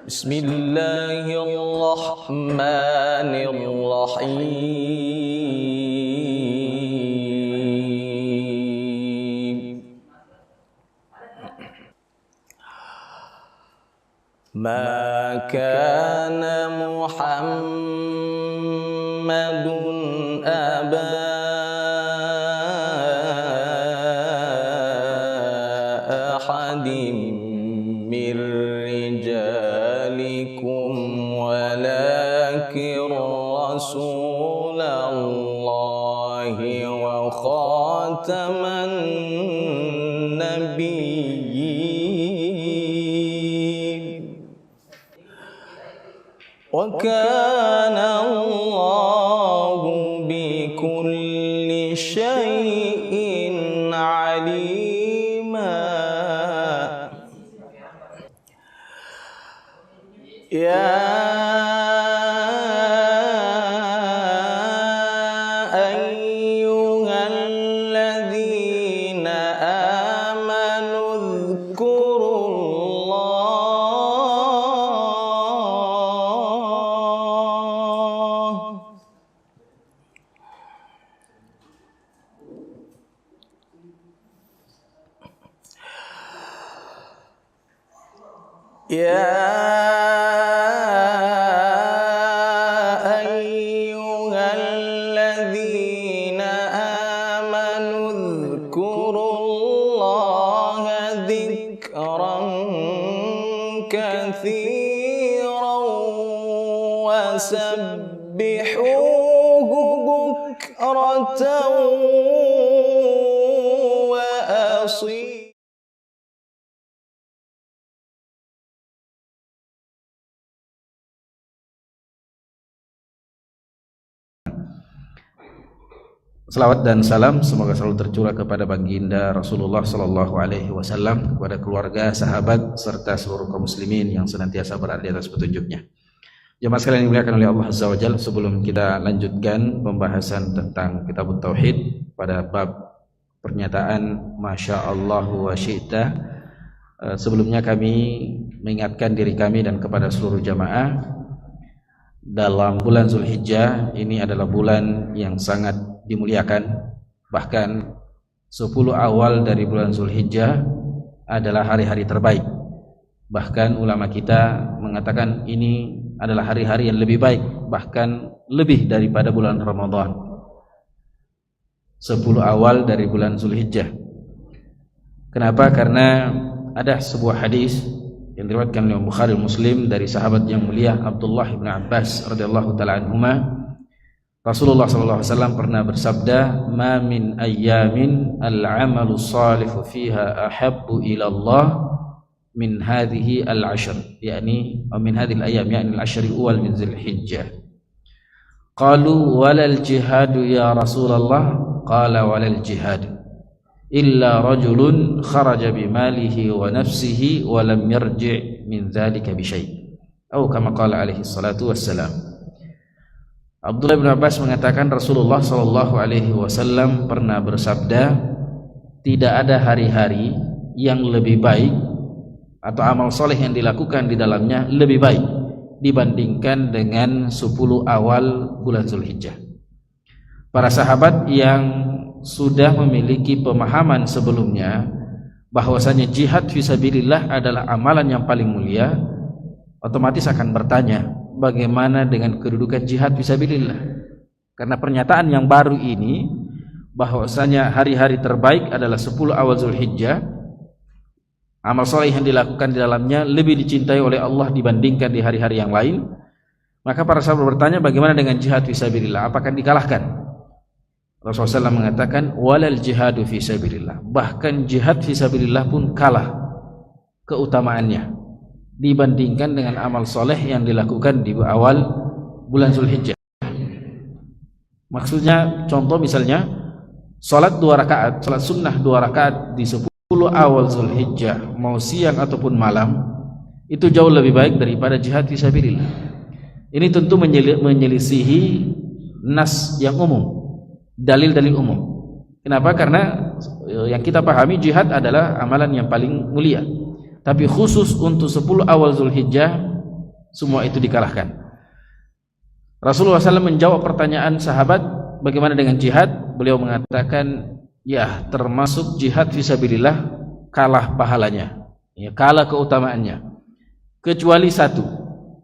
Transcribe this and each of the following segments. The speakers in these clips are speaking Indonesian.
Bismillahirrahmanirrahim. Ma kana Muhammadun aba ahadim min rijalikum walakin rasulallahi wa khataman nabiyyin wa kana Allahu bikulli syai'in alima. Ya ayyuhalladzina amanu dzkurullah ayyuhalladzina amanu dzkurullaha dzikran katsiran wasabbihuhu bukratan wa asila. Salawat dan salam semoga selalu tercurah kepada baginda Rasulullah sallallahu alaihi wasallam, kepada keluarga, sahabat serta seluruh kaum muslimin yang senantiasa berada di atas petunjuknya. Jemaah sekalian yang dimuliakan oleh Allah Azza wa Jalla, sebelum kita lanjutkan pembahasan tentang Kitabut Tauhid pada bab pernyataan Masya Allah wa syi'ta, sebelumnya kami mengingatkan diri kami dan kepada seluruh jamaah, dalam bulan Zulhijjah ini adalah bulan yang sangat dimuliakan. Bahkan 10 awal dari bulan Zulhijjah adalah hari-hari terbaik. Bahkan ulama kita mengatakan ini adalah hari-hari yang lebih baik, bahkan lebih daripada bulan Ramadan. 10 awal dari bulan Zulhijjah. Kenapa? Karena ada sebuah hadis yang diriwayatkan oleh Bukhari Muslim dari sahabat yang mulia Abdullah bin Abbas radhiyallahu taala anhuma, Rasulullah sallallahu alaihi wasallam pernah bersabda, "Ma min ayyamin al-'amalu shalihu fiha ahabbu ila Allah min hadhihi al-'ashr," yakni min hadhihi al-ayyam, yakni al-'ashr al-awwal min Dzulhijjah. Qalu walal jihadu ya Rasulullah, qala walal jihad illa rajulun kharaja bimalihi wa nafsihi wa lam yarji' min dzalika bi syai', atau kama qala alaihi salatu wassalam. Abdullah bin Abbas mengatakan Rasulullah sallallahu alaihi wasallam pernah bersabda, tidak ada hari-hari yang lebih baik atau amal soleh yang dilakukan di dalamnya lebih baik dibandingkan dengan 10 awal bulan Zulhijjah. Para sahabat yang sudah memiliki pemahaman sebelumnya bahwasanya jihad fisabilillah adalah amalan yang paling mulia, otomatis akan bertanya, bagaimana dengan kedudukan jihad fisabilillah? Karena pernyataan yang baru ini bahwasanya hari-hari terbaik adalah 10 awal Zulhijjah, amal soleh yang dilakukan di dalamnya lebih dicintai oleh Allah dibandingkan di hari-hari yang lain. Maka para sahabat bertanya, bagaimana dengan jihad fisabilillah? Apakah dikalahkan? Rasulullah SAW mengatakan walal jihadu fisabilillah, bahkan jihad fisabilillah pun kalah keutamaannya dibandingkan dengan amal soleh yang dilakukan di awal bulan Zulhijjah. Maksudnya contoh misalnya salat 2 rakaat, salat sunnah 2 rakaat di 10 awal Zulhijjah, mau siang ataupun malam, itu jauh lebih baik daripada jihad fisabilillah. Ini tentu menyelisihi nas yang umum, dalil-dalil umum. Kenapa? Karena yang kita pahami jihad adalah amalan yang paling mulia. Tapi khusus untuk 10 awal Zulhijjah semua itu dikalahkan. Rasulullah SAW menjawab pertanyaan sahabat, bagaimana dengan jihad? Beliau mengatakan, ya, termasuk jihad fisabilillah kalah pahalanya, ya, kalah keutamaannya, kecuali satu,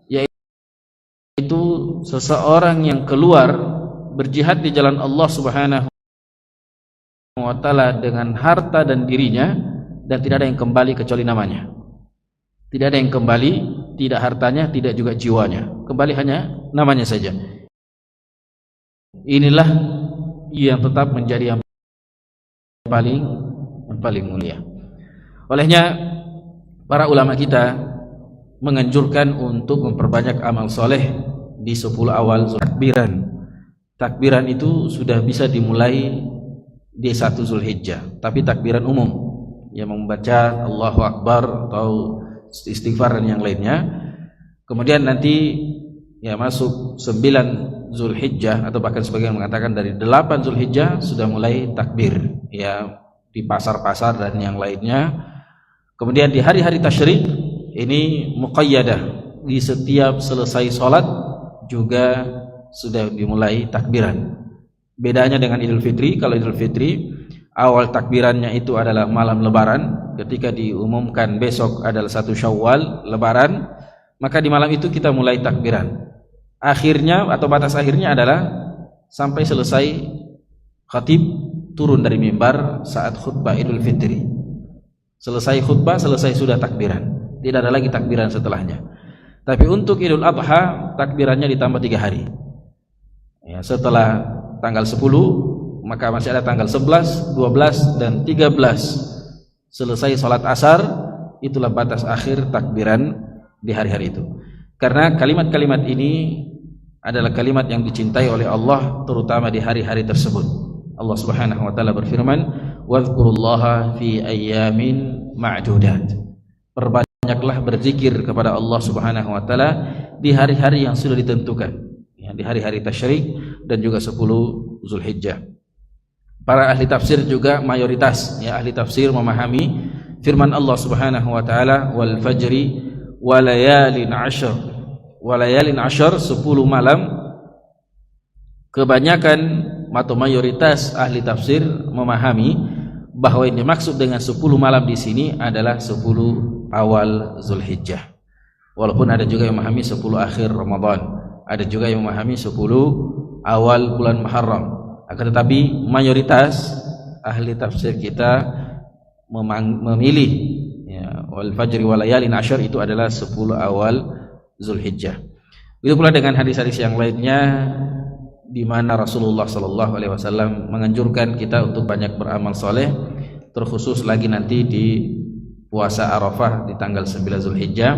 yaitu seseorang yang keluar berjihad di jalan Allah Subhanahu wa ta'ala dengan harta dan dirinya, dan tidak ada yang kembali kecuali namanya. Tidak ada yang kembali, tidak hartanya, tidak juga jiwanya, kembali hanya namanya saja. Inilah yang tetap menjadi yang paling mulia. Olehnya para ulama kita menganjurkan untuk memperbanyak amal soleh di 10 awal takbiran. Takbiran itu sudah bisa dimulai di 1 Zulhijjah, tapi takbiran umum yang membaca Allahu Akbar atau istighfar dan yang lainnya. Kemudian nanti ya masuk 9 Zulhijjah, atau bahkan sebagian mengatakan dari 8 Zulhijjah sudah mulai takbir, ya, di pasar-pasar dan yang lainnya. Kemudian di hari-hari tasyrik ini muqayyadah, di setiap selesai sholat juga sudah dimulai takbiran. Bedanya dengan Idul Fitri, kalau Idul Fitri awal takbirannya itu adalah malam lebaran, ketika diumumkan besok adalah 1 Syawal lebaran, maka di malam itu kita mulai takbiran. Akhirnya atau batas akhirnya adalah sampai selesai khatib turun dari mimbar saat khutbah Idul Fitri. Selesai khutbah, selesai sudah takbiran, tidak ada lagi takbiran setelahnya. Tapi untuk Idul Adha takbirannya ditambah 3 hari, ya, setelah tanggal 10 maka masih ada tanggal 11, 12 dan 13. Selesai sholat asar, itulah batas akhir takbiran di hari-hari itu. Karena kalimat-kalimat ini adalah kalimat yang dicintai oleh Allah, terutama di hari-hari tersebut. Allah Subhanahu wa taala berfirman, "Wadhkurullaha fi ayyamin ma'dudat." Perbanyaklah berzikir kepada Allah Subhanahu wa taala di hari-hari yang sudah ditentukan, ya, di hari-hari tasyrik dan juga 10 Zulhijjah. Para ahli tafsir juga mayoritas, ya, ahli tafsir memahami firman Allah Subhanahu wa taala, "Wal fajri wa layalin 'ashr." Wa layalin 'ashr, 10 malam. Kebanyakan atau mayoritas ahli tafsir memahami bahwa yang dimaksud dengan 10 malam di sini adalah 10 awal Zulhijjah. Walaupun ada juga yang memahami 10 akhir Ramadan, ada juga yang memahami 10 awal bulan Muharram. Akan tetapi mayoritas ahli tafsir kita memilih, ya, wal fajri wa layalin 'ashr itu adalah 10 awal Zulhijjah. Begitu pula dengan hadis-hadis yang lainnya di mana Rasulullah sallallahu alaihi wasallam menganjurkan kita untuk banyak beramal soleh, terkhusus lagi nanti di puasa Arafah di tanggal 9 Zulhijjah.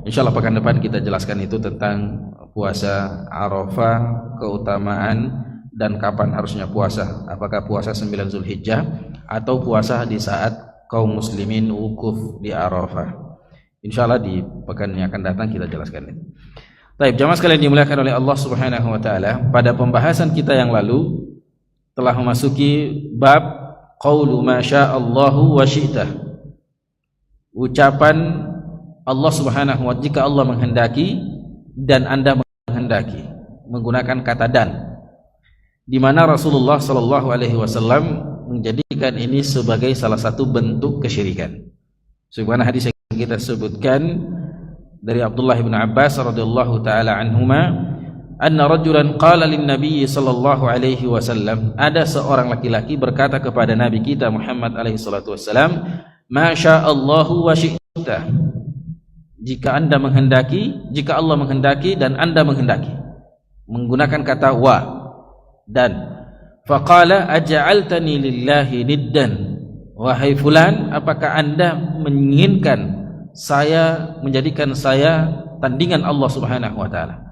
Insyaallah pekan depan kita jelaskan itu tentang puasa Arafah, keutamaan dan kapan harusnya puasa. Apakah puasa 9 Zulhijjah atau puasa di saat kaum muslimin wukuf di Arafah. Insyaallah di pekan yang akan datang kita jelaskan ini. Baik, jamaah sekalian dimuliakan oleh Allah Subhanahu wa taala, pada pembahasan kita yang lalu telah memasuki bab qaulu ma sya'allahu wa syi'ta. Ucapan Allah Subhanahu wa taala jika Allah menghendaki dan Anda menghendaki, menggunakan kata dan, di mana Rasulullah sallallahu alaihi wasallam menjadikan ini sebagai salah satu bentuk kesyirikan. Sebagaimana hadis yang kita sebutkan dari Abdullah bin Abbas radhiyallahu taala anhuma, anna rajulan qala lin nabiy sallallahu alaihi wasallam, ada seorang laki-laki berkata kepada nabi kita Muhammad alaihi salatu wasallam, ma sya'allahu wa syi'ta, jika Anda menghendaki, jika Allah menghendaki dan Anda menghendaki, menggunakan kata wa dan. Faqala aj'altani lillahi niddan, wahai fulan, apakah Anda menginginkan saya, menjadikan saya tandingan Allah Subhanahu wa taala?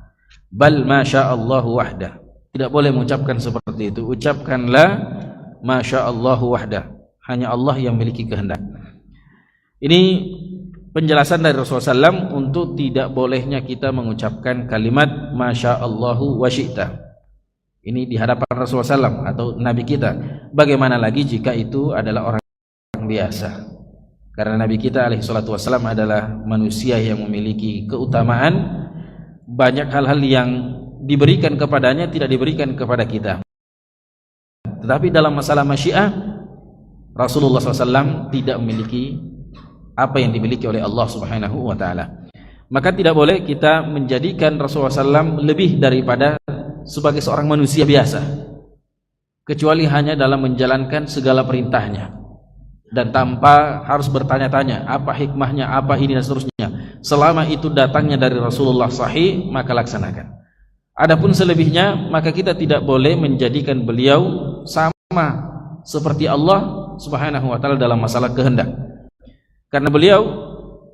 Bal ma sya'allahu wahdah, tidak boleh mengucapkan seperti itu. Ucapkanlah ma sya'allahu wahdah, hanya Allah yang memiliki kehendak. Ini penjelasan dari Rasulullah SAW untuk tidak bolehnya kita mengucapkan kalimat ma sya'allahu wa syi'ta. Ini di hadapan Rasulullah SAW atau Nabi kita. Bagaimana lagi jika itu adalah orang biasa? Karena Nabi kita alaihi salatu wassalam adalah manusia yang memiliki keutamaan banyak hal-hal yang diberikan kepadanya tidak diberikan kepada kita. Tetapi dalam masalah masyiah, Rasulullah SAW tidak memiliki apa yang dimiliki oleh Allah Subhanahu wa Ta'ala. Maka tidak boleh kita menjadikan Rasulullah SAW lebih daripada sebagai seorang manusia biasa, kecuali hanya dalam menjalankan segala perintahnya dan tanpa harus bertanya-tanya apa hikmahnya, apa ini dan seterusnya. Selama itu datangnya dari Rasulullah sahih, maka laksanakan. Adapun selebihnya, maka kita tidak boleh menjadikan beliau sama seperti Allah Subhanahu wa Ta'ala dalam masalah kehendak, karena beliau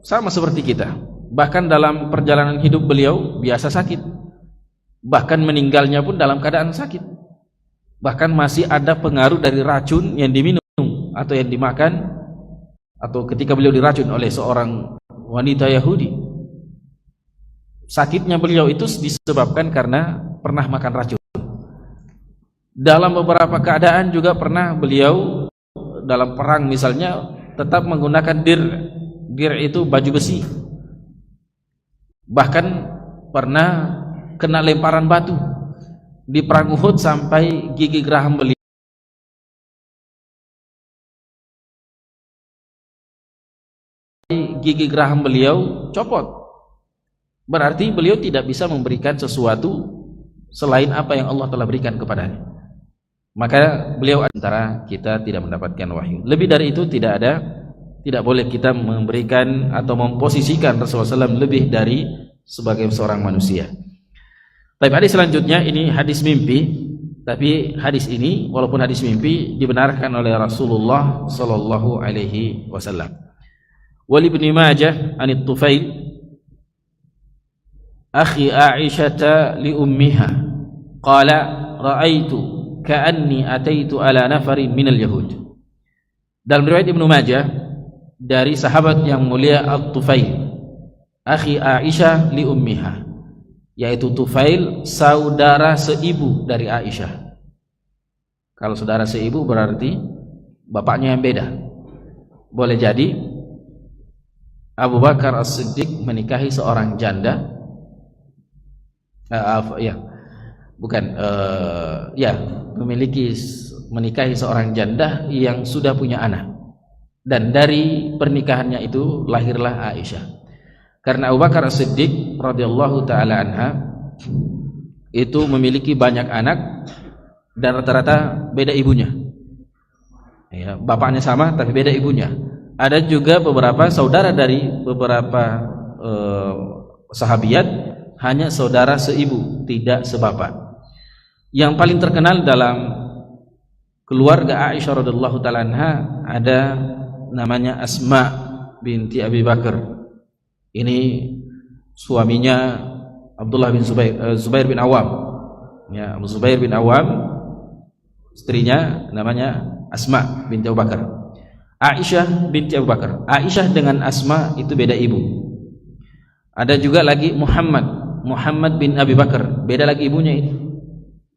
sama seperti kita. Bahkan dalam perjalanan hidup beliau biasa sakit, bahkan meninggalnya pun dalam keadaan sakit. Bahkan masih ada pengaruh dari racun yang diminum atau yang dimakan, atau ketika beliau diracun oleh seorang wanita Yahudi. Sakitnya beliau itu disebabkan karena pernah makan racun. Dalam beberapa keadaan juga pernah beliau dalam perang misalnya tetap menggunakan dir. Dir itu baju besi. Bahkan pernah kena lemparan batu di perang Uhud sampai gigi geraham beliau copot. Berarti beliau tidak bisa memberikan sesuatu selain apa yang Allah telah berikan kepadanya. Maka beliau antara kita tidak mendapatkan wahyu. Lebih dari itu tidak boleh kita memberikan atau memposisikan Rasulullah SAW lebih dari sebagai seorang manusia. Tapi hadis selanjutnya ini hadis mimpi, tapi hadis ini walaupun hadis mimpi dibenarkan oleh Rasulullah sallallahu alaihi wasallam. Wal Ibnu Majah anit Tufail akhi Aisyah li ummiha qala ra'aitu ka'anni ataitu ala nafarin minal yahud. Dalam riwayat Ibnu Majah dari sahabat yang mulia At-Tufail akhi Aisyah li ummiha, yaitu Tufail saudara seibu dari Aisyah. Kalau saudara seibu berarti bapaknya yang beda. Boleh jadi Abu Bakar As-Siddiq menikahi seorang janda, menikahi seorang janda yang sudah punya anak, dan dari pernikahannya itu lahirlah Aisyah. Karena Abu Bakar As-Siddiq radhiyallahu taala anha itu memiliki banyak anak dan rata-rata beda ibunya. Ya, bapaknya sama tapi beda ibunya. Ada juga beberapa saudara dari beberapa sahabiat hanya saudara seibu, tidak sebapak. Yang paling terkenal dalam keluarga Aisyah radhiyallahu taala anha ada namanya Asma binti Abi Bakar. Ini suaminya Abdullah bin Zubair bin Awam. Ya, Abu Zubair bin Awam, istrinya namanya Asma binti Abu Bakar. Aisyah binti Abu Bakar. Aisyah dengan Asma itu beda ibu. Ada juga lagi Muhammad bin Abi Bakar, beda lagi ibunya ini.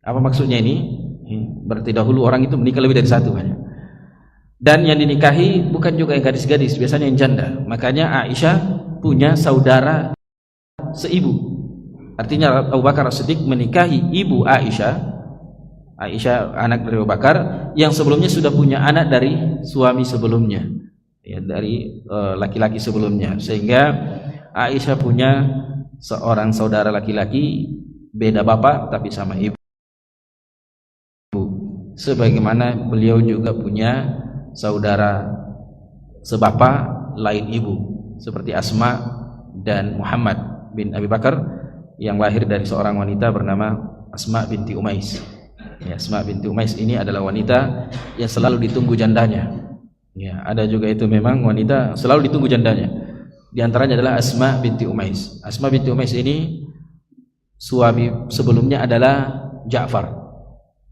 Apa maksudnya ini? Berarti dahulu orang itu menikah lebih dari satu banyak. Dan yang dinikahi bukan juga yang gadis-gadis, biasanya yang janda. Makanya Aisyah punya saudara seibu. Artinya Abu Bakar As-Siddiq menikahi ibu Aisyah anak dari Abu Bakar yang sebelumnya sudah punya anak dari suami sebelumnya, ya, dari laki-laki sebelumnya, sehingga Aisyah punya seorang saudara laki-laki beda bapak tapi sama ibu, sebagaimana beliau juga punya saudara sebapak lain ibu seperti Asma dan Muhammad bin Abi Bakar yang lahir dari seorang wanita bernama Asma binti Umais. Ya, Asma binti Umais ini adalah wanita yang selalu ditunggu jandanya. Ya, ada juga itu memang wanita selalu ditunggu jandanya. Di antaranya adalah Asma binti Umais. Asma binti Umais ini suami sebelumnya adalah Ja'far.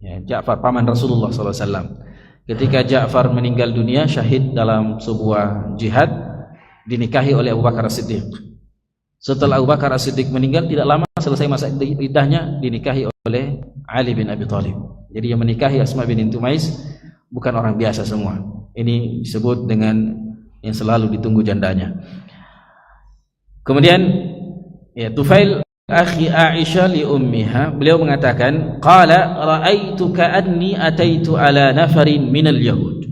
Ya, Ja'far paman Rasulullah SAW. Ketika Ja'far meninggal dunia syahid dalam sebuah jihad, dinikahi oleh Abu Bakar As-Siddiq. Setelah Abu Bakar As-Siddiq meninggal, tidak lama selesai masa iddahnya, dinikahi oleh Ali bin Abi Thalib. Jadi yang menikahi Asma binti Umais bukan orang biasa semua. Ini disebut dengan yang selalu ditunggu jandanya. Kemudian ya, Tufail akhi Aisyah li ummiha, beliau mengatakan, qala ra'aitu ka'anni ataitu ala nafarin minal yahud.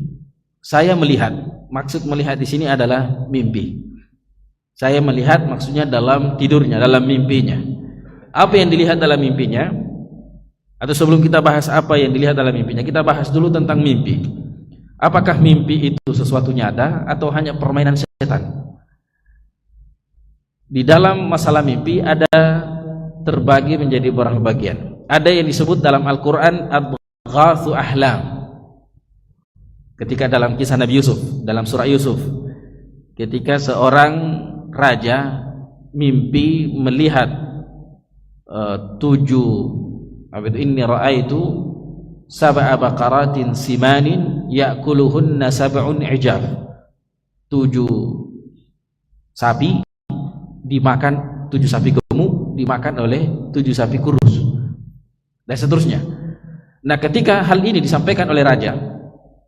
Saya melihat, maksud melihat di sini adalah mimpi. Saya melihat maksudnya dalam tidurnya, dalam mimpinya. Apa yang dilihat dalam mimpinya? Atau sebelum kita bahas apa yang dilihat dalam mimpinya, kita bahas dulu tentang mimpi. Apakah mimpi itu sesuatu nyata atau hanya permainan setan? Di dalam masalah mimpi ada terbagi menjadi beberapa bagian. Ada yang disebut dalam Al-Quran adghatsu ahlam. Ketika dalam kisah Nabi Yusuf, dalam surah Yusuf, ketika seorang raja mimpi melihat 7 inni ra'aitu sab'a baqaratin simanin ya'kuluhunna sab'un ijab. 7 sapi dimakan, 7 sapi gemuk dimakan oleh 7 sapi kurus, dan seterusnya. Nah, ketika hal ini disampaikan oleh raja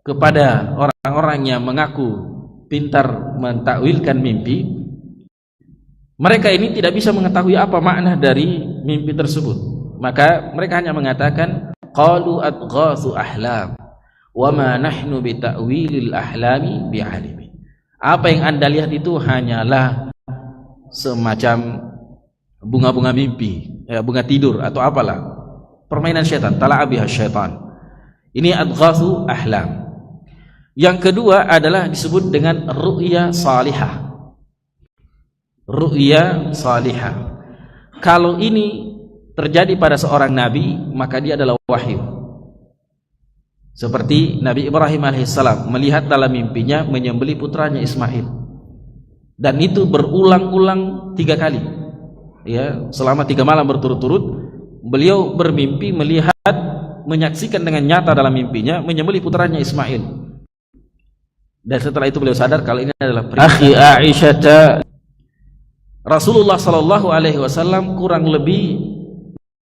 kepada orang-orang yang mengaku pintar mentakwilkan mimpi, mereka ini tidak bisa mengetahui apa makna dari mimpi tersebut. Maka mereka hanya mengatakan qalu adghatsu ahlam wa ma nahnu bi ta'wilil ahlami bi'alimin. Apa yang Anda lihat itu hanyalah semacam bunga-bunga mimpi, bunga tidur atau apalah, permainan syaitan, tala'abiha syaitan. Ini adghatsu ahlam. Yang kedua adalah disebut dengan ru'ya salihah. Ru'ya salihah. Kalau ini terjadi pada seorang nabi, maka dia adalah wahyu. Seperti Nabi Ibrahim alaihissalam melihat dalam mimpinya menyembelih putranya Ismail. Dan itu berulang-ulang 3 kali, ya, selama 3 malam berturut-turut beliau bermimpi melihat, menyaksikan dengan nyata dalam mimpinya menyembelih putranya Ismail. Dan setelah itu beliau sadar kalau ini adalah akhi Aisyah. Rasulullah sallallahu alaihi wasallam kurang lebih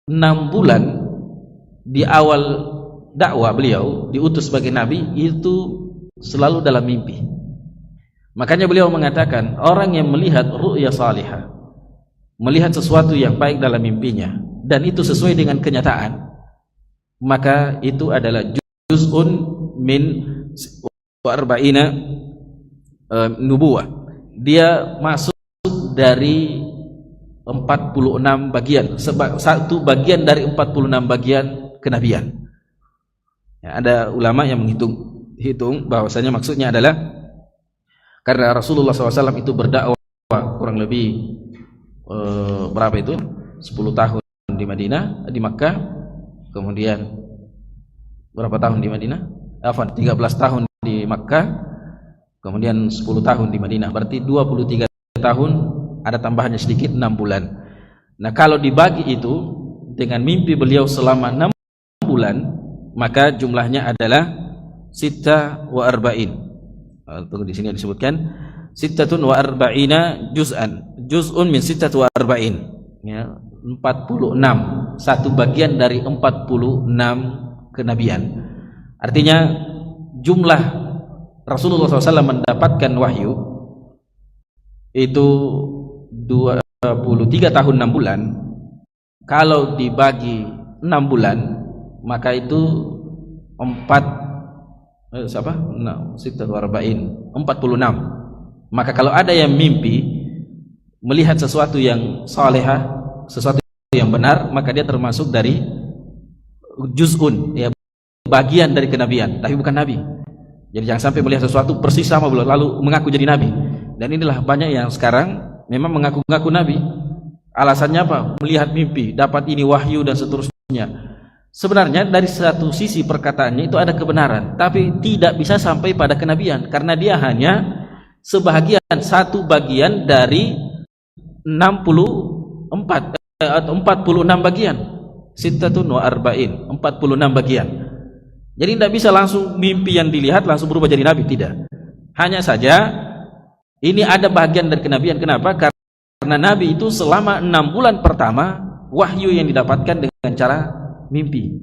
6 bulan di awal dakwah beliau diutus sebagai nabi itu selalu dalam mimpi. Makanya beliau mengatakan orang yang melihat ru'ya salihah, melihat sesuatu yang baik dalam mimpinya dan itu sesuai dengan kenyataan, maka itu adalah juz'un min arba'ina nubuwah. Dia masuk dari 46 bagian, satu bagian dari 46 bagian kenabian. Ya, ada ulama yang menghitung bahwasanya maksudnya adalah karena Rasulullah SAW itu berdakwah kurang lebih berapa itu? 10 tahun di Madinah, di Makkah. Kemudian berapa tahun di Madinah? 13 tahun di Makkah. Kemudian 10 tahun di Madinah. Berarti 23 tahun, ada tambahannya sedikit 6 bulan. Nah, kalau dibagi itu dengan mimpi beliau selama 6 bulan, maka jumlahnya adalah sitta wa arba'in. Tunggu, di sini disebutkan sittatun wa arba'ina juz'un min sittat wa arba'in, ya, 46, satu bagian dari 46 kenabian. Artinya jumlah Rasulullah SAW mendapatkan wahyu itu 23 tahun 6 bulan. Kalau dibagi 6 bulan maka itu 46. Maka kalau ada yang mimpi melihat sesuatu yang salihah, sesuatu yang benar, maka dia termasuk dari juz'un, ya, bagian dari kenabian, tapi bukan nabi. Jadi jangan sampai melihat sesuatu persis sama lalu mengaku jadi nabi. Dan inilah banyak yang sekarang memang mengaku-ngaku nabi. Alasannya apa? Melihat mimpi, dapat ini wahyu dan seterusnya. Sebenarnya dari satu sisi perkataannya itu ada kebenaran, tapi tidak bisa sampai pada kenabian karena dia hanya sebahagian, satu bagian dari 64 atau 46 bagian. Sittatun wa arba'in, 46 bagian. Jadi tidak bisa langsung mimpi yang dilihat langsung berubah jadi nabi, tidak. Hanya saja ini ada bagian dari kenabian. Kenapa? Karena nabi itu selama 6 bulan pertama wahyu yang didapatkan dengan cara mimpi.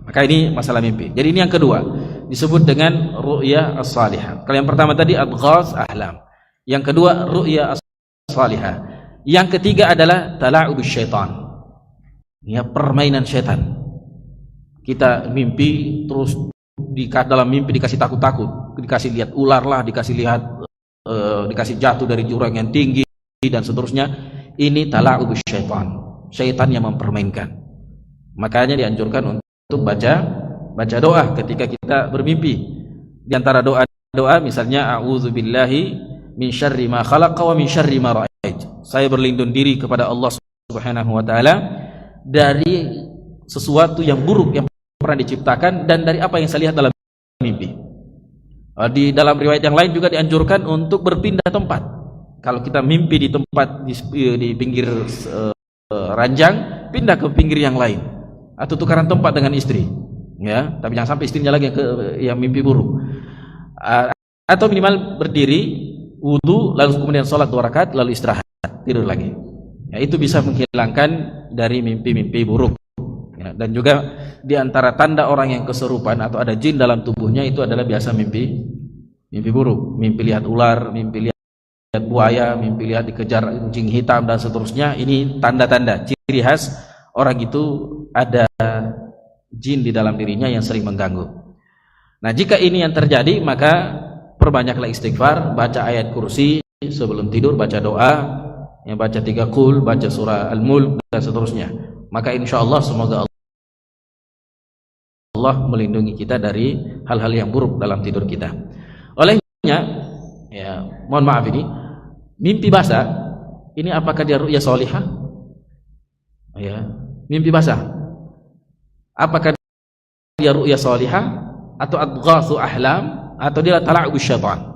Maka ini masalah mimpi. Jadi ini yang kedua, disebut dengan ru'ya as-salihah. Kalau yang pertama tadi adghats ahlam, yang kedua ru'ya as-salihah. Yang ketiga adalah tala'ubus syaitan. Ya, permainan syaitan. Kita mimpi terus dalam mimpi dikasih takut-takut, dikasih lihat ular lah, dikasih lihat dikasih jatuh dari jurang yang tinggi dan seterusnya. Ini tala'ubus syaitan. Syaitan yang mempermainkan. Makanya dianjurkan untuk baca doa ketika kita bermimpi. Di antara doa misalnya a'udzubillahi min syarri ma khalaqa wa min syarri ma ra'ait. Saya berlindung diri kepada Allah Subhanahu wa taala dari sesuatu yang buruk yang pernah diciptakan dan dari apa yang saya lihat dalam mimpi. Di dalam riwayat yang lain juga dianjurkan untuk berpindah tempat. Kalau kita mimpi di tempat di pinggir ranjang, pindah ke pinggir yang lain atau tukaran tempat dengan istri. Ya, tapi jangan sampai istrinya lagi yang mimpi buruk. Atau minimal berdiri, wudu, lalu kemudian sholat 2 rakaat, lalu istirahat, tidur lagi. Ya, itu bisa menghilangkan dari mimpi-mimpi buruk. Ya, dan juga di antara tanda orang yang kesurupan atau ada jin dalam tubuhnya itu adalah biasa mimpi buruk, mimpi lihat ular, mimpi lihat buaya, mimpi lihat dikejar kucing hitam dan seterusnya. Ini tanda-tanda, ciri khas orang itu ada jin di dalam dirinya yang sering mengganggu. Nah, jika ini yang terjadi, maka perbanyaklah istighfar, baca ayat kursi sebelum tidur, baca doa, yang baca 3 qul, baca surah Al-Mulk dan seterusnya. Maka insyaallah semoga Allah melindungi kita dari hal-hal yang buruk dalam tidur kita. Olehnya, ya, mohon maaf ini, mimpi basah ini apakah dia ru'ya sholihah? Ya, mimpi basah. Apakah dia ru'ya sholihah atau adghatsu ahlam atau dia tala'ubus syaitan?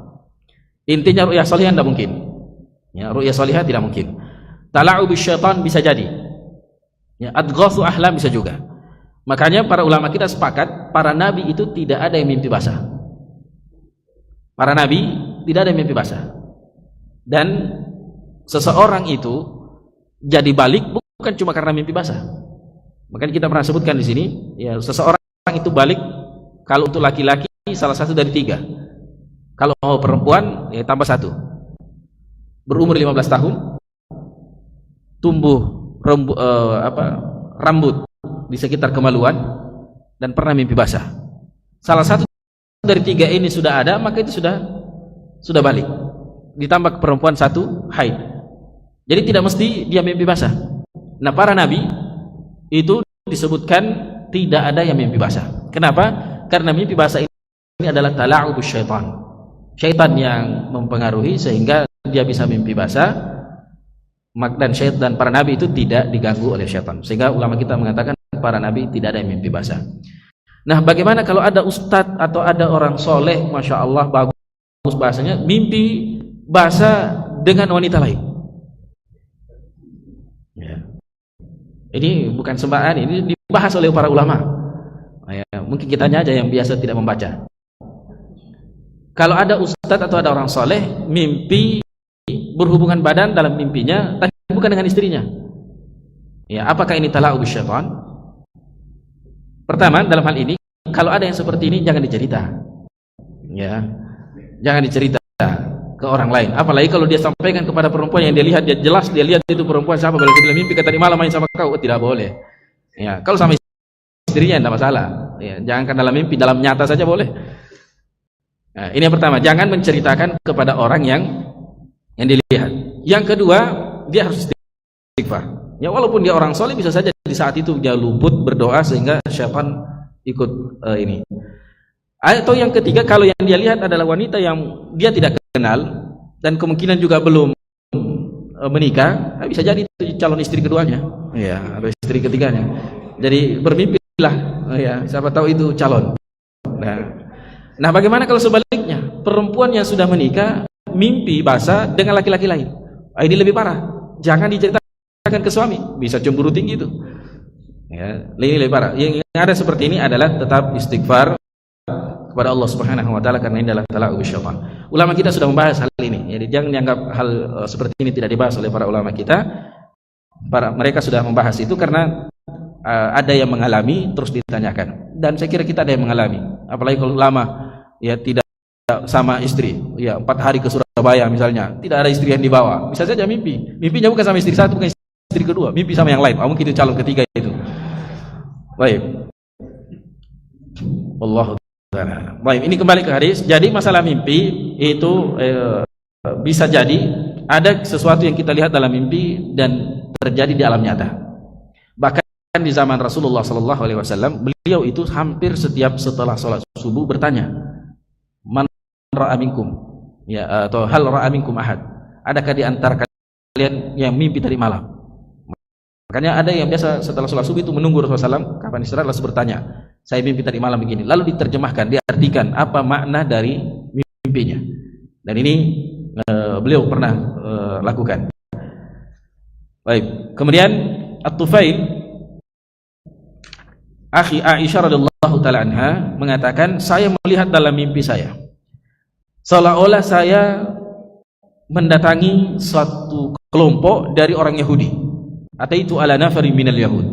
Intinya ru'ya sholihah tidak mungkin. Ya, ru'ya sholihah tidak mungkin. Tala'ubus syaitan bisa jadi. Ya, adghatsu ahlam bisa juga. Makanya para ulama kita sepakat, para nabi itu tidak ada yang mimpi basah. Para nabi tidak ada yang mimpi basah. Dan seseorang itu jadi balik bukan cuma karena mimpi basah. Makanya kita pernah sebutkan di sini, ya, seseorang itu balik kalau untuk laki-laki salah satu dari 3. Kalau mau perempuan, ya, tambah 1. Berumur 15 tahun, tumbuh rambut di sekitar kemaluan dan pernah mimpi basah. Salah satu dari 3 ini sudah ada, maka itu sudah balik. Ditambah perempuan 1 haid. Jadi tidak mesti dia mimpi basah. Nah, para nabi itu disebutkan tidak ada yang mimpi basah. Kenapa? Karena mimpi basah ini adalah tala'ubus syaitan. Syaitan yang mempengaruhi sehingga dia bisa mimpi basah. Dan syaitan, para nabi itu tidak diganggu oleh syaitan. Sehingga ulama kita mengatakan para nabi tidak ada yang mimpi basah. Nah, bagaimana kalau ada ustadz atau ada orang soleh, masya Allah bagus bahasanya, mimpi basah dengan wanita lain? Ya. Ini bukan sembarangan, ini dibahas oleh para ulama. Ya, mungkin kitanya aja yang biasa tidak membaca. Kalau ada ustadz atau ada orang soleh mimpi berhubungan badan dalam mimpinya, tapi bukan dengan istrinya, ya, apakah ini tala'ubus syaitan? Pertama, dalam hal ini kalau ada yang seperti ini jangan dicerita, ya, jangan dicerita ke orang lain. Apalagi kalau dia sampaikan kepada perempuan yang dia lihat, dia jelas dia lihat itu perempuan siapa, kalau dia bilang mimpi tadi malam main sama kau, tidak boleh. Ya, kalau sama istrinya tidak masalah. Ya, jangankan dalam mimpi, dalam nyata saja boleh. Nah, ini yang pertama, jangan menceritakan kepada orang yang dilihat. Yang kedua, dia harus istighfar. Ya, walaupun dia orang soleh, bisa saja di saat itu dia luput berdoa sehingga syaitan ikut ini. Atau yang ketiga, kalau yang dia lihat adalah wanita yang dia tidak kenal dan kemungkinan juga belum menikah, bisa jadi itu calon istri keduanya, ya, atau istri ketiganya. Jadi bermimpilah, ya, siapa tahu itu calon. Nah, bagaimana kalau sebaliknya, perempuan yang sudah menikah mimpi basah dengan laki-laki lain? Ini lebih parah. Jangan diceritakan ke suami, bisa cemburu tinggi itu. Ya, ini lebih parah. Yang ada seperti ini adalah tetap istighfar kepada Allah Subhanahu wa taala, karena ini adalah tala'ubus syaitan. Ulama kita sudah membahas hal ini. Jadi jangan dianggap hal seperti ini tidak dibahas oleh para ulama kita. Mereka sudah membahas itu karena ada yang mengalami terus ditanyakan. Dan saya kira kita ada yang mengalami. Apalagi kalau ulama, ya, tidak sama istri, ya, 4 hari ke Surabaya Surabaya misalnya, tidak ada istri yang dibawa, bisa saja mimpinya bukan sama istri satu, bukan istri kedua, mimpi sama yang lain, mungkin itu calon ketiga itu. Baik, Wallahu ta'ala. Baik, ini kembali ke hadis. Jadi masalah mimpi itu bisa jadi ada sesuatu yang kita lihat dalam mimpi dan terjadi di alam nyata. Bahkan di zaman Rasulullah SAW, beliau itu hampir setiap setelah sholat subuh bertanya, man ra'a minkum, ya, atau hal ra'a minkum ahad, adakah di antara kalian yang mimpi tadi malam? Makanya ada yang biasa setelah sholat subuh itu menunggu Rasulullah SAW kapan istirahat, lalu bertanya, saya mimpi tadi malam begini, lalu diterjemahkan, diartikan apa makna dari mimpinya. Dan ini beliau pernah lakukan. Baik, kemudian At-Tufail akhi Aisyah radhiyallahu taala anha mengatakan, saya melihat dalam mimpi saya seolah-olah saya mendatangi suatu kelompok dari orang Yahudi. Ataitu ala nafari minal yahud.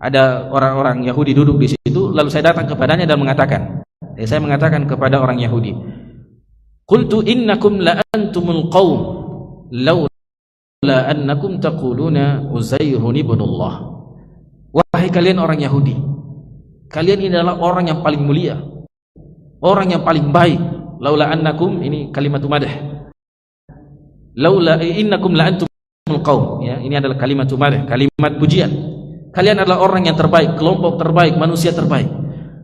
Ada orang-orang Yahudi duduk di situ, lalu saya datang kepadanya dan mengatakan, saya mengatakan kepada orang Yahudi, qultu innakum la antumul qaum laula annakum taquluna Uzairun ibnullah. Wahai kalian orang Yahudi, kalian ini adalah orang yang paling mulia, orang yang paling baik. Laula annakum, ini kalimat madah. Laula innakum la antumul qaum, ya, ini adalah kalimat madah, kalimat pujian. Kalian adalah orang yang terbaik, kelompok terbaik, manusia terbaik.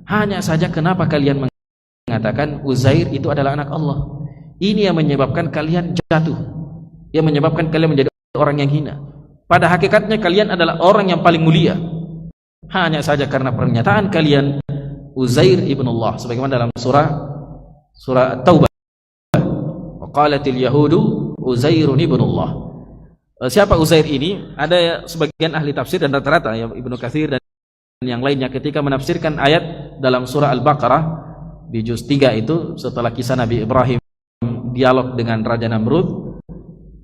Hanya saja kenapa kalian mengatakan Uzair itu adalah anak Allah? Ini yang menyebabkan kalian jatuh, yang menyebabkan kalian menjadi orang yang hina. Pada hakikatnya kalian adalah orang yang paling mulia. Hanya saja karena pernyataan kalian Uzair ibnullah, sebagaimana dalam surah At-Taubah, wa qalatil yahudu Uzairun ibnullah. Siapa Uzair ini? Ada sebagian ahli tafsir dan rata-rata, ya, Ibnu Katsir dan yang lainnya, ketika menafsirkan ayat dalam surah Al-Baqarah di juz 3 itu, setelah kisah Nabi Ibrahim dialog dengan Raja Namrud.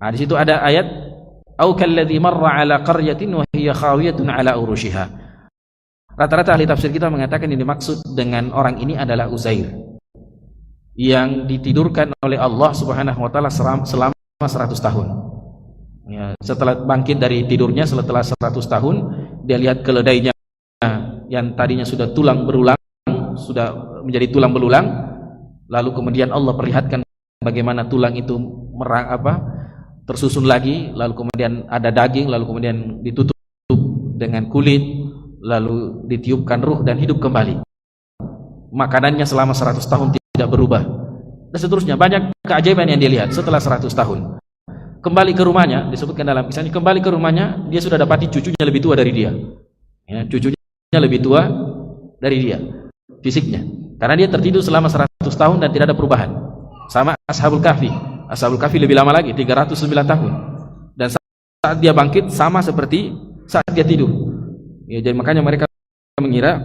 Nah, di situ ada ayat au kalladzi marra ala qaryatin wa hiya khawiyatun ala urushiha. Rata-rata ahli tafsir kita mengatakan ini maksud dengan orang ini adalah Uzair yang ditidurkan oleh Allah Subhanahu wa taala selama 100 tahun. Ya, setelah bangkit dari tidurnya setelah 100 tahun, dia lihat keledainya yang tadinya sudah tulang berulang, sudah menjadi tulang belulang. Lalu kemudian Allah perlihatkan bagaimana tulang itu tersusun lagi, lalu kemudian ada daging, lalu kemudian ditutup dengan kulit, lalu ditiupkan ruh dan hidup kembali. Makanannya selama 100 tahun tidak berubah, dan seterusnya. Banyak keajaiban yang dilihat setelah 100 tahun. Kembali ke rumahnya, disebutkan dalam kisahnya, kembali ke rumahnya, dia sudah dapati cucunya lebih tua dari dia, ya, cucunya lebih tua dari dia fisiknya, karena dia tertidur selama 100 tahun dan tidak ada perubahan. Sama Ashabul Kahfi lebih lama lagi, 309 tahun, dan saat dia bangkit sama seperti saat dia tidur, ya, jadi makanya mereka mengira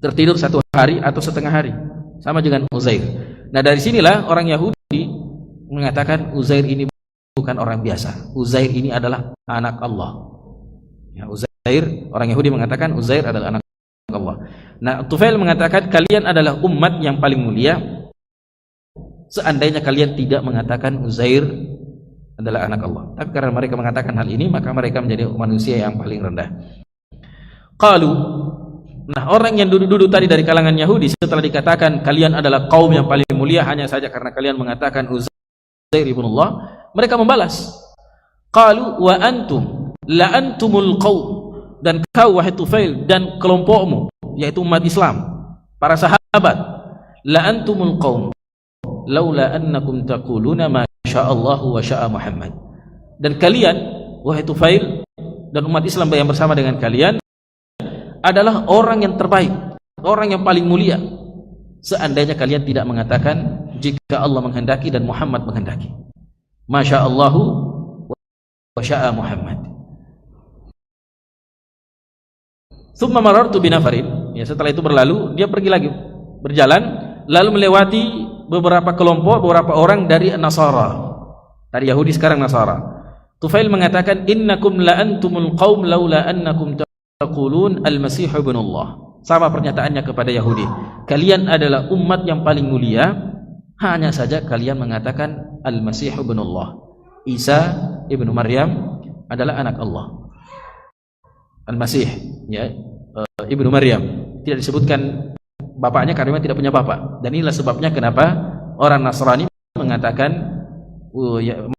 tertidur 1 hari atau setengah hari, sama dengan Uzair. Nah, dari sinilah orang Yahudi mengatakan Uzair ini bukan orang biasa, Uzair ini adalah anak Allah, ya, Uzair, orang Yahudi mengatakan Uzair adalah anak Allah. Nah, Tufail mengatakan kalian adalah umat yang paling mulia seandainya kalian tidak mengatakan Uzair adalah anak Allah. Tapi karena mereka mengatakan hal ini, maka mereka menjadi manusia yang paling rendah. Qalu, nah, orang yang duduk-duduk tadi dari kalangan Yahudi, setelah dikatakan kalian adalah kaum yang paling mulia hanya saja karena kalian mengatakan Uzair ibnullah, mereka membalas, qalu wa antum la antumul qaum, dan kau wahai Tufail dan kelompokmu, yaitu umat Islam, para sahabat, la antumul qaum laula annakum taquluna ma sya'allahu wa sya'a Muhammad. Dan kalian wahai Tufail dan umat Islam yang bersama dengan kalian adalah orang yang terbaik, orang yang paling mulia seandainya kalian tidak mengatakan jika Allah menghendaki dan Muhammad menghendaki. Masya Allahu wa sya'a Muhammad. Thumma marartu binafarin, ya, setelah itu berlalu, dia pergi lagi berjalan, lalu melewati beberapa kelompok, beberapa orang dari Nasara, dari Yahudi sekarang Nasara. Tufail mengatakan innakum la antumul qaum laula annakum taqulun al-masih ibnullah. Sama pernyataannya kepada Yahudi, kalian adalah umat yang paling mulia Hanya saja kalian mengatakan Al-Masih ibnullah, Isa ibnu Maryam adalah anak Allah. Al-Masih, ya, ibnu Maryam, tidak disebutkan bapaknya karena tidak punya bapak. Dan inilah sebabnya kenapa orang Nasrani mengatakan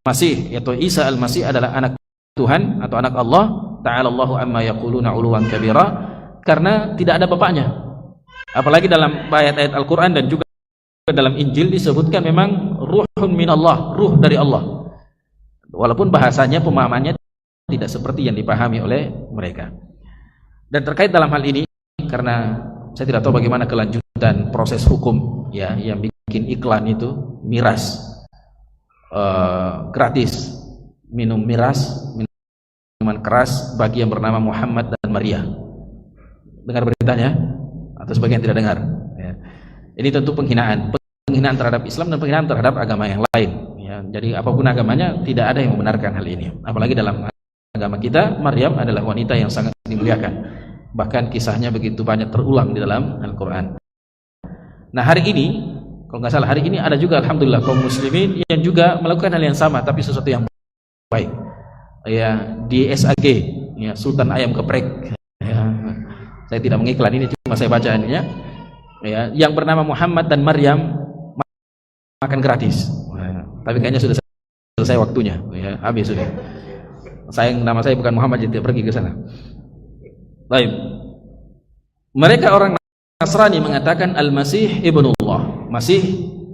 Masih atau Isa Al-Masih adalah anak Tuhan atau anak Allah, ta'ala Allahu amma yaquluna 'uluwan kabira, karena tidak ada bapaknya. Apalagi dalam ayat-ayat Al-Qur'an dan juga dalam Injil disebutkan memang ruhun minallah, ruh dari Allah. Walaupun bahasanya, pemahamannya tidak seperti yang dipahami oleh mereka. Dan terkait dalam hal ini, karena saya tidak tahu bagaimana kelanjutan proses hukum, ya, yang bikin iklan itu miras, gratis minum miras, minuman keras bagi yang bernama Muhammad dan Maria. Dengar beritanya atau sebagian tidak dengar, ya. Ini tentu penghinaan terhadap Islam dan penghinaan terhadap agama yang lain, ya. Jadi apapun agamanya tidak ada yang membenarkan hal ini. Apalagi dalam agama kita, Maryam adalah wanita yang sangat dimuliakan. Bahkan kisahnya begitu banyak terulang di dalam Al-Qur'an. Nah, hari ini, kalau nggak salah hari ini ada juga alhamdulillah kaum muslimin yang juga melakukan hal yang sama tapi sesuatu yang baik. Ya, di SAG, ya, Sultan Ayam Geprek. Ya, saya tidak mengiklan, ini cuma saya baca ininya. Ya, yang bernama Muhammad dan Maryam makan gratis. Ya, tapi kayaknya sudah selesai waktunya. Ya, habis sudah. Nama saya bukan Muhammad, jadi pergi ke sana. Baik. Mereka orang Nasrani mengatakan Al-Masih ibnullah, Masih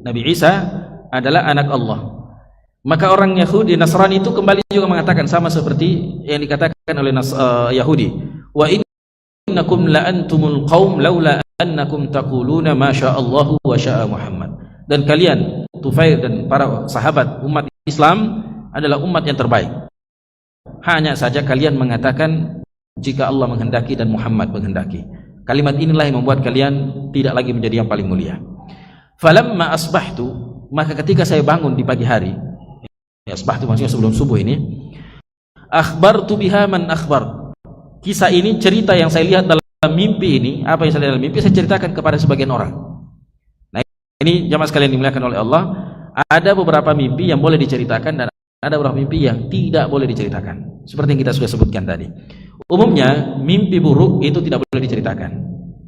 Nabi Isa adalah anak Allah. Maka orang Yahudi Nasrani itu kembali juga mengatakan sama seperti yang dikatakan oleh Yahudi. Wa innakum la antumul qaum laula annakum taquluna ma sya'allahu wa sya'a Muhammad. Dan kalian Tufail dan para sahabat umat Islam adalah umat yang terbaik. Hanya saja kalian mengatakan jika Allah menghendaki dan Muhammad menghendaki. Kalimat inilah yang membuat kalian tidak lagi menjadi yang paling mulia. Falamma asbahtu, maka ketika saya bangun di pagi hari, ya, asbahtu maksudnya sebelum subuh ini, akhbartu biha man akhbar. Kisah ini, cerita yang saya lihat dalam mimpi ini, apa yang saya lihat dalam mimpi, saya ceritakan kepada sebagian orang. Nah, ini jamaah sekalian dimuliakan oleh Allah, ada beberapa mimpi yang boleh diceritakan dan ada beberapa mimpi yang tidak boleh diceritakan. Seperti yang kita sudah sebutkan tadi. Umumnya mimpi buruk itu tidak boleh diceritakan.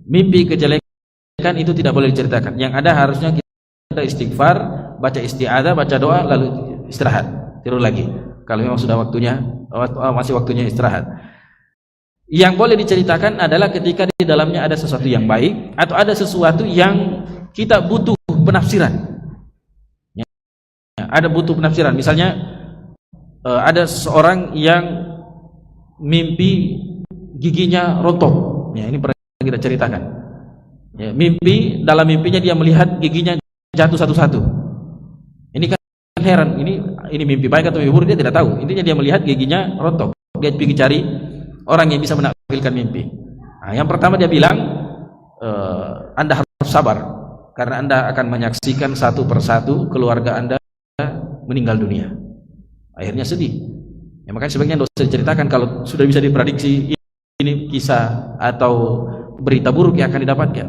Mimpi kejelekan itu tidak boleh diceritakan. Yang ada harusnya kita istighfar, baca isti'adzah, baca doa, lalu istirahat, tidur lagi. Kalau memang sudah waktunya, masih waktunya istirahat. Yang boleh diceritakan adalah ketika di dalamnya ada sesuatu yang baik atau ada sesuatu yang kita butuh penafsiran. Ya, ada butuh penafsiran. Misalnya ada seorang yang mimpi giginya rontok. Ya, ini pernah kita ceritakan. Ya, dalam mimpinya dia melihat giginya jatuh satu-satu. Ini kan heran, ini mimpi baik atau mimpi buruk dia tidak tahu. Intinya dia melihat giginya rontok. Dia pergi cari orang yang bisa menakwilkan mimpi. Nah, yang pertama dia bilang, Anda harus sabar karena Anda akan menyaksikan satu persatu keluarga Anda meninggal dunia. Akhirnya sedih. Ya, makanya sebaiknya tidak usah diceritakan kalau sudah bisa diprediksi ini kisah atau berita buruk yang akan didapatkan.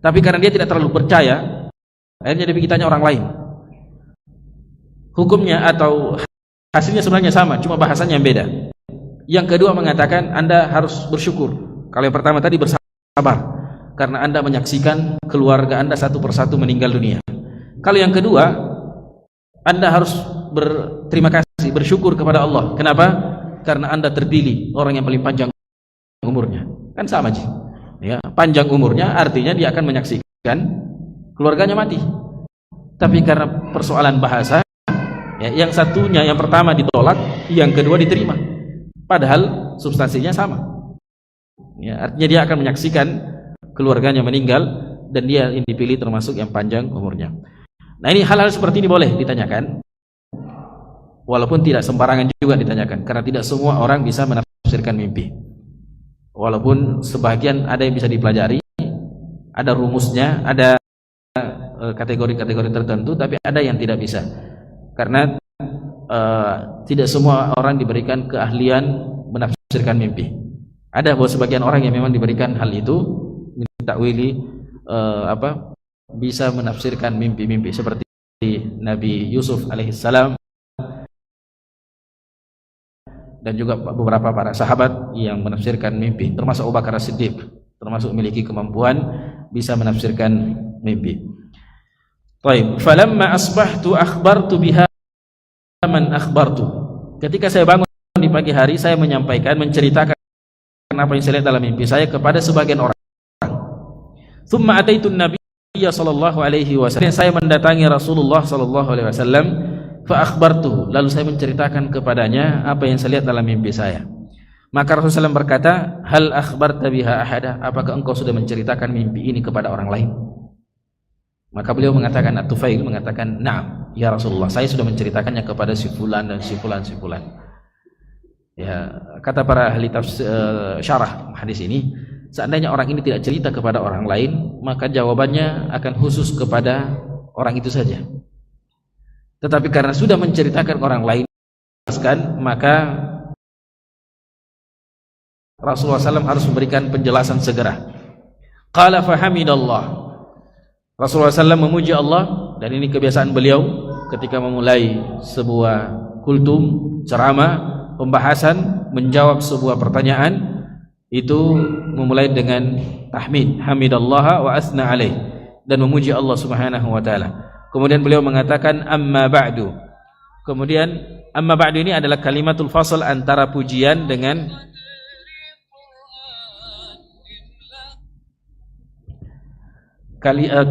Tapi karena dia tidak terlalu percaya, akhirnya dia pergi tanya orang lain. Hukumnya atau hasilnya sebenarnya sama, cuma bahasanya yang beda. Yang kedua mengatakan Anda harus bersyukur. Kalau yang pertama tadi bersabar karena Anda menyaksikan keluarga Anda satu persatu meninggal dunia. Kalau yang kedua, Anda harus berterima kasih, bersyukur kepada Allah. Kenapa? Karena Anda terpilih orang yang paling panjang umurnya. Kan sama aja. Ya, panjang umurnya artinya dia akan menyaksikan keluarganya mati. Tapi karena persoalan bahasa, ya, yang satunya, yang pertama ditolak, yang kedua diterima. Padahal substansinya sama. Ya, artinya dia akan menyaksikan keluarganya meninggal dan dia yang dipilih termasuk yang panjang umurnya. Nah, ini hal-hal seperti ini boleh ditanyakan, walaupun tidak sembarangan juga ditanyakan, karena tidak semua orang bisa menafsirkan mimpi. Walaupun sebagian ada yang bisa dipelajari, ada rumusnya, ada kategori-kategori tertentu, tapi ada yang tidak bisa, karena tidak semua orang diberikan keahlian menafsirkan mimpi. Ada bahwa sebagian orang yang memang diberikan hal itu, mentakwili bisa menafsirkan mimpi-mimpi seperti Nabi Yusuf alaihissalam dan juga beberapa para sahabat yang menafsirkan mimpi, termasuk Abu Bakar As-Siddiq, termasuk memiliki kemampuan bisa menafsirkan mimpi. Baik, falamma asbahtu akhbartu biha man akhbartu. Ketika saya bangun di pagi hari, saya menyampaikan, menceritakan apa yang saya lihat dalam mimpi saya kepada sebagian orang. Tsumma ataitu an-nabiyya sallallahu alaihi wasallam. Saya mendatangi Rasulullah sallallahu alaihi wasallam, fa akhbartu, lalu saya menceritakan kepadanya apa yang saya lihat dalam mimpi saya. Maka Rasulullah SAW berkata, hal akhbarta biha ahada, apakah engkau sudah menceritakan mimpi ini kepada orang lain? Maka beliau mengatakan, At-Tufail mengatakan, na'am ya Rasulullah, saya sudah menceritakannya kepada si fulan dan si fulan si fulan. Ya, kata para ahli syarah hadis ini, seandainya orang ini tidak cerita kepada orang lain, maka jawabannya akan khusus kepada orang itu saja. Tetapi karena sudah menceritakan orang lain, maka Rasulullah SAW harus memberikan penjelasan segera. Qala fahamidallah. Rasulullah SAW memuji Allah, dan ini kebiasaan beliau ketika memulai sebuah kultum, ceramah, pembahasan, menjawab sebuah pertanyaan, itu memulai dengan tahmid, hamidallaha wa asna alaih, dan memuji Allah Subhanahu wa taala. Kemudian beliau mengatakan amma ba'du. Kemudian amma ba'du ini adalah kalimatul fasl antara pujian dengan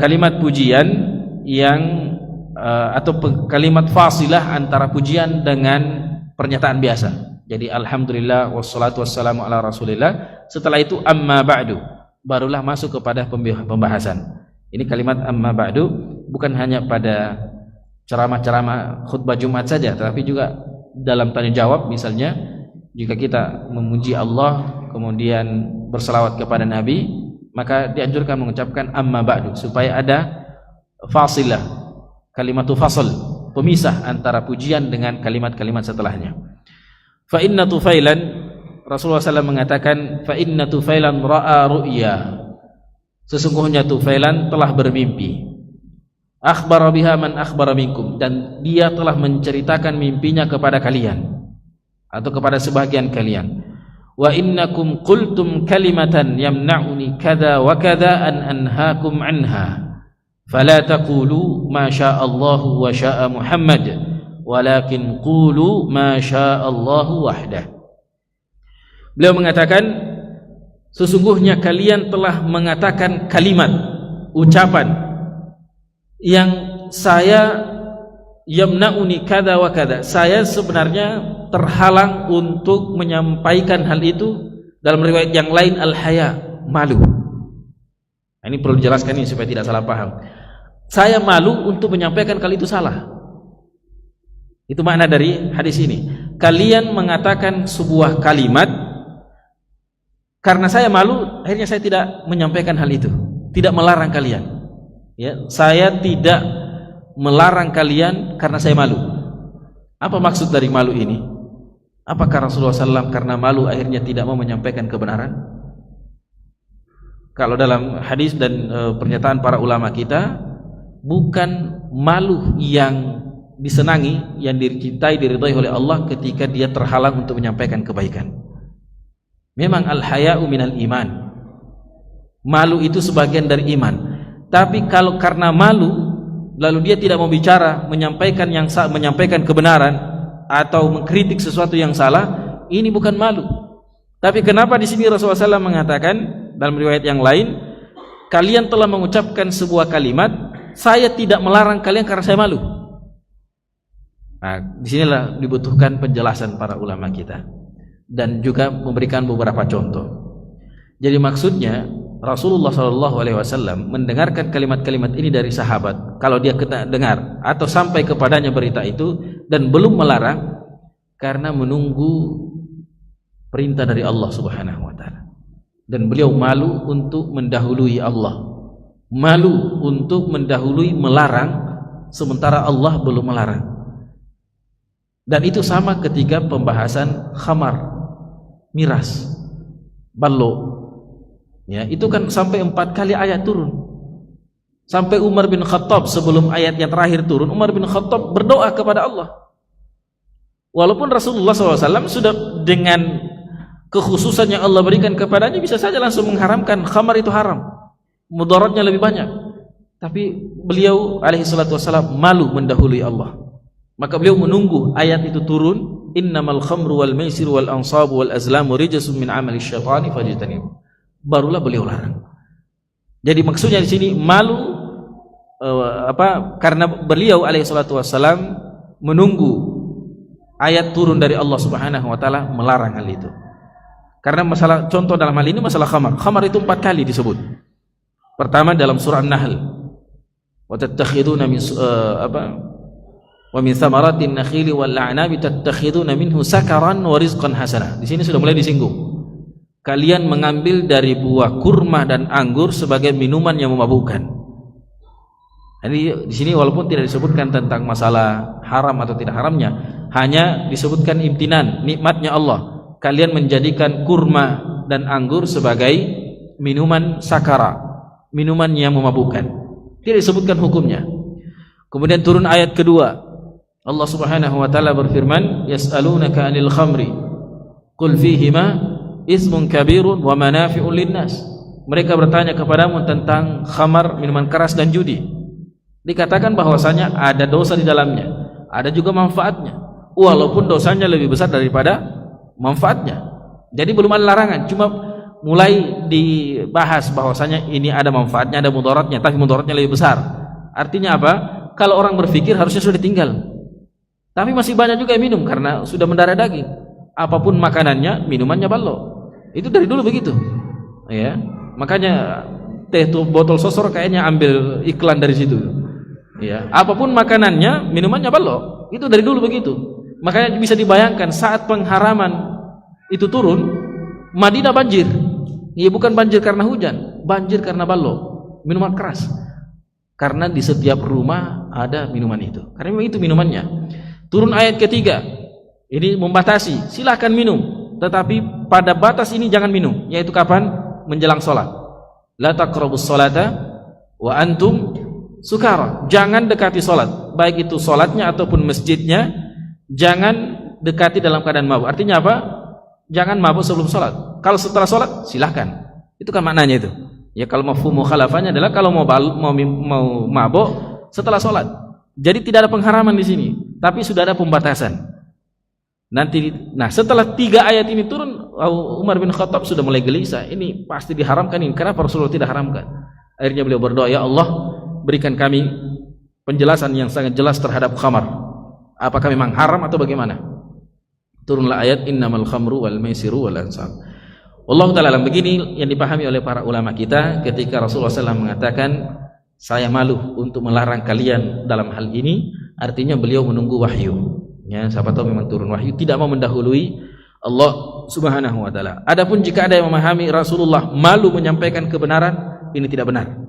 kalimat pujian yang atau kalimat fasilah antara pujian dengan pernyataan biasa. Jadi alhamdulillah wassalatu wassalamu ala rasulillah. Setelah itu amma ba'du, barulah masuk kepada pembahasan. Ini kalimat amma ba'du bukan hanya pada ceramah-ceramah khutbah Jumat saja, tetapi juga dalam tanya jawab. Misalnya jika kita memuji Allah kemudian berselawat kepada Nabi, maka dianjurkan mengucapkan amma ba'du supaya ada fasilah, kalimatul fasl, pemisah antara pujian dengan kalimat-kalimat setelahnya. Fa inna Tufailan, Rasulullah SAW mengatakan, fa inna Tufailan ra'a ru'ya, sesungguhnya Tufailan telah bermimpi. Akhbara biha man akhbara minkum, dan dia telah menceritakan mimpinya kepada kalian atau kepada sebagian kalian. Wa innakum qultum kalimatan yamna'uni kada wa kada an anhaakum anha, fala taqulu ma syaa Allahu wa syaa Muhammad, walakin qulu ma syaa Allahu wahdah. Beliau mengatakan, sesungguhnya kalian telah mengatakan kalimat, ucapan yang saya yamna'uni kada wa kada, saya sebenarnya terhalang untuk menyampaikan hal itu. Dalam riwayat yang lain al-haya, malu. Ini perlu dijelaskan ini supaya tidak salah paham. Saya malu untuk menyampaikan kalau itu salah. Itu makna dari hadis ini. Kalian mengatakan sebuah kalimat, karena saya malu, akhirnya saya tidak menyampaikan hal itu, tidak melarang kalian. Ya, saya tidak melarang kalian karena saya malu. Apa maksud dari malu ini? Apakah Rasulullah SAW karena malu akhirnya tidak mau menyampaikan kebenaran? Kalau dalam hadis dan pernyataan para ulama kita, bukan malu yang disenangi, yang dicintai, diridhai oleh Allah ketika dia terhalang untuk menyampaikan kebaikan. Memang al-haya'u minal iman, malu itu sebagian dari iman. Tapi kalau karena malu lalu dia tidak mau bicara, menyampaikan kebenaran atau mengkritik sesuatu yang salah, ini bukan malu. Tapi kenapa di sini Rasulullah SAW mengatakan dalam riwayat yang lain, kalian telah mengucapkan sebuah kalimat, saya tidak melarang kalian karena saya malu. Nah, disinilah dibutuhkan penjelasan para ulama kita dan juga memberikan beberapa contoh. Jadi maksudnya Rasulullah SAW mendengarkan kalimat-kalimat ini dari sahabat, kalau dia dengar atau sampai kepadanya berita itu dan belum melarang, karena menunggu perintah dari Allah Subhanahu wa taala. Dan beliau malu untuk mendahului Allah, malu untuk mendahului melarang sementara Allah belum melarang. Dan itu sama ketika pembahasan khamar, miras, ballo. Ya, itu kan sampai 4 kali ayat turun. Sampai Umar bin Khattab sebelum ayat yang terakhir turun, Umar bin Khattab berdoa kepada Allah. Walaupun Rasulullah SAW sudah dengan kekhususan yang Allah berikan kepadanya bisa saja langsung mengharamkan khamar itu haram, mudaratnya lebih banyak. Tapi beliau alaihi salatu wassalam malu mendahului Allah. Maka beliau menunggu ayat itu turun, innamal khamru wal maisir wal ansabu wal azlamu rijsun min amali syaitani fajtanibu. Barulah beliau larang. Jadi maksudnya di sini malu karena beliau alaihi salatu wassalam menunggu ayat turun dari Allah Subhanahu wa taala melarang hal itu. Karena masalah contoh dalam hal ini masalah khamar. Khamar itu 4 kali disebut. Pertama dalam surah An-Nahl. Wa tattakhiduna min wa min thamaratin nakhili wal a'nabi tattakhiduna minhu sakaran wa rizqan hasana. Di sini sudah mulai disinggung. Kalian mengambil dari buah kurma dan anggur sebagai minuman yang memabukkan. Jadi di sini walaupun tidak disebutkan tentang masalah haram atau tidak haramnya, hanya disebutkan imtinan, nikmatnya Allah. Kalian menjadikan kurma dan anggur sebagai minuman sakara, minuman yang memabukkan. Tidak disebutkan hukumnya. Kemudian turun ayat kedua. Allah Subhanahu wa taala berfirman, "Yas'alunaka 'anil khamri, qul fihima ismun kabirun wa manafi'un linnas." Mereka bertanya kepadamu tentang khamar, minuman keras dan judi. Dikatakan bahwasanya ada dosa di dalamnya, ada juga manfaatnya, walaupun dosanya lebih besar daripada manfaatnya. Jadi belum ada larangan, cuma mulai dibahas bahwasanya ini ada manfaatnya, ada mudaratnya, tapi mudaratnya lebih besar. Artinya apa? Kalau orang berpikir harusnya sudah ditinggal, tapi masih banyak juga yang minum karena sudah mendarah daging. Apapun makanannya, minumannya balok. Itu dari dulu begitu, ya. Makanya teh tuh botol sosor kayaknya ambil iklan dari situ. Ya, apapun makanannya, minumannya balok. Itu dari dulu begitu. Makanya bisa dibayangkan saat pengharaman itu turun, Madinah banjir. Ya, bukan banjir karena hujan, banjir karena balok, minuman keras. Karena di setiap rumah ada minuman itu. Karena memang itu minumannya. Turun ayat ketiga. Ini membatasi, silakan minum, tetapi pada batas ini jangan minum, yaitu kapan? Menjelang sholat. La taqrabus sholata wa antum sukara. Jangan dekati sholat, baik itu sholatnya ataupun masjidnya, jangan dekati dalam keadaan mabuk. Artinya apa? Jangan mabuk sebelum sholat. Kalau setelah sholat silahkan. Itu kan maknanya itu. Ya, kalau mafhum mukhalafahnya adalah kalau mau mabuk setelah sholat. Jadi tidak ada pengharaman di sini, tapi sudah ada pembatasan. Nah setelah 3 ayat ini turun, Umar bin Khattab sudah mulai gelisah. Ini pasti diharamkan ini. Kenapa Rasulullah tidak haramkan? Akhirnya beliau berdoa, ya Allah, berikan kami penjelasan yang sangat jelas terhadap khamar. Apakah memang haram atau bagaimana? Turunlah ayat innamal khamru wal maisiru wal ansab. Wallahu ta'ala alam. Begini yang dipahami oleh para ulama kita ketika Rasulullah SAW mengatakan saya malu untuk melarang kalian dalam hal ini. Artinya beliau menunggu wahyu. Ya, siapa tahu memang turun wahyu, tidak mau mendahului Allah Subhanahu wa taala. Adapun jika ada yang memahami Rasulullah malu menyampaikan kebenaran, ini tidak benar.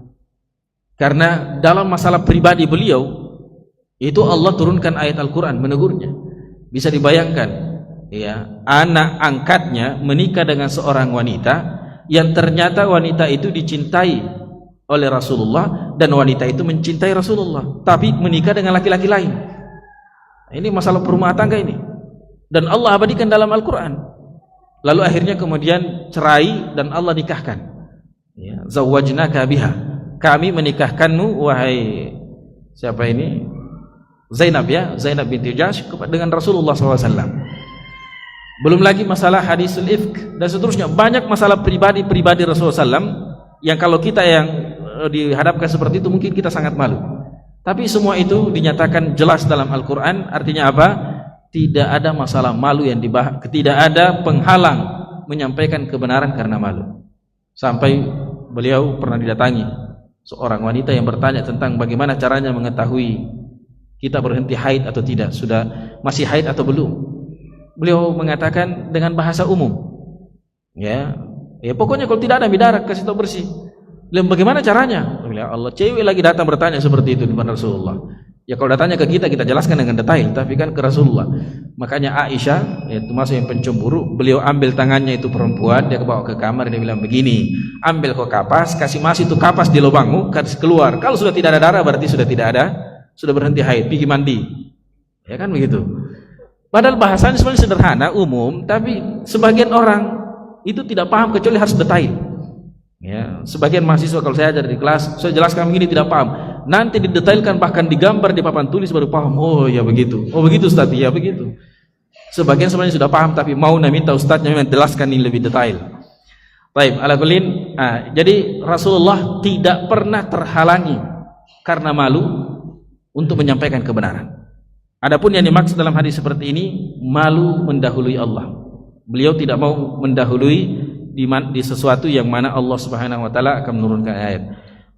Karena dalam masalah pribadi beliau itu Allah turunkan ayat Al-Qur'an menegurnya. Bisa dibayangkan, ya, anak angkatnya menikah dengan seorang wanita yang ternyata wanita itu dicintai oleh Rasulullah dan wanita itu mencintai Rasulullah, tapi menikah dengan laki-laki lain. Ini masalah rumah tangga ini, dan Allah abadikan dalam Al-Quran. Lalu akhirnya kemudian cerai dan Allah nikahkan. Ya, zawwajnaka biha, kami menikahkanmu wahai siapa ini? Zainab, ya, Zainab binti Jahsy dengan Rasulullah SAW. Belum lagi masalah hadisul ifk dan seterusnya, banyak masalah pribadi Rasulullah SAW yang kalau kita yang dihadapkan seperti itu mungkin kita sangat malu. Tapi semua itu dinyatakan jelas dalam Al-Quran. Artinya apa? Tidak ada masalah malu yang dibahas, tidak ada penghalang menyampaikan kebenaran karena malu. Sampai beliau pernah didatangi seorang wanita yang bertanya tentang bagaimana caranya mengetahui kita berhenti haid atau tidak, sudah masih haid atau belum. Beliau mengatakan dengan bahasa umum, ya pokoknya kalau tidak ada bidarat kasih tahu bersih. Bagaimana caranya? Ya Allah, cewek lagi datang bertanya seperti itu di depan Rasulullah. Ya kalau datanya ke kita jelaskan dengan detail, tapi kan ke Rasulullah. Makanya Aisyah, itu masuk yang pencemburu, beliau ambil tangannya itu perempuan, dia bawa ke kamar, dia bilang begini, ambil kau kapas, kasih masih itu kapas di lubangmu, kasih keluar. Kalau sudah tidak ada darah berarti sudah tidak ada, sudah berhenti haid, pergi mandi. Ya kan begitu. Padahal bahasanya sebenarnya sederhana, umum, tapi sebagian orang itu tidak paham kecuali harus detail. Ya, sebagian mahasiswa kalau saya ajar di kelas, saya jelaskan begini tidak paham. Nanti didetailkan bahkan digambar di papan tulis baru paham. Oh ya begitu. Oh begitu Ustaz, ya begitu. Sebagian sebenarnya sudah paham tapi mau minta ustaznya menjelaskan ini lebih detail. Baik, ala kullin. Jadi Rasulullah tidak pernah terhalangi karena malu untuk menyampaikan kebenaran. Adapun yang dimaksud dalam hadis seperti ini, malu mendahului Allah. Beliau tidak mau mendahului di sesuatu yang mana Allah Subhanahu wa taala akan menurunkan ayat.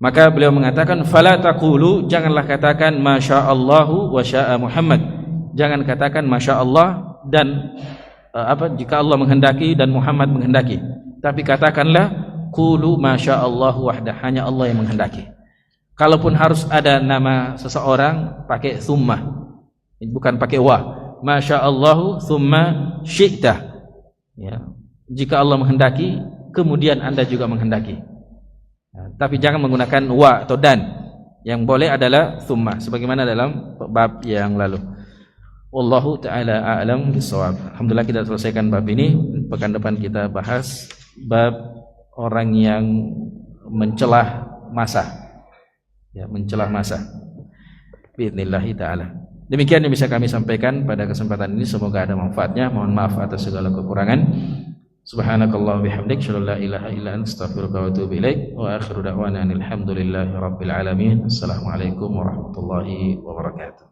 Maka beliau mengatakan fala taqulu, janganlah katakan masyaallahu wa syaa Muhammad. Jangan katakan masyaallah dan jika Allah menghendaki dan Muhammad menghendaki. Tapi katakanlah qulu masyaallahu wahdah, hanya Allah yang menghendaki. Kalaupun harus ada nama seseorang pakai tsumma, bukan pakai wa. Masyaallahu tsumma syi'ta. Ya. Jika Allah menghendaki, kemudian Anda juga menghendaki. Tapi jangan menggunakan wa atau dan. Yang boleh adalah tsumma, sebagaimana dalam bab yang lalu. Wallahu ta'ala a'lam bishawab. Alhamdulillah kita selesaikan bab ini. Pekan depan kita bahas bab orang yang mencelah masa. Ya, mencelah masa. Biidznillah ta'ala. Demikian yang bisa kami sampaikan pada kesempatan ini, semoga ada manfaatnya. Mohon maaf atas segala kekurangan. Subhanakallah bihamdik, asyhadu an la ilaha illa anta, astaghfiruka wa atubu ilaik. Wa akhiru da'wana alhamdulillahi rabbil alamin. Assalamualaikum warahmatullahi wabarakatuh.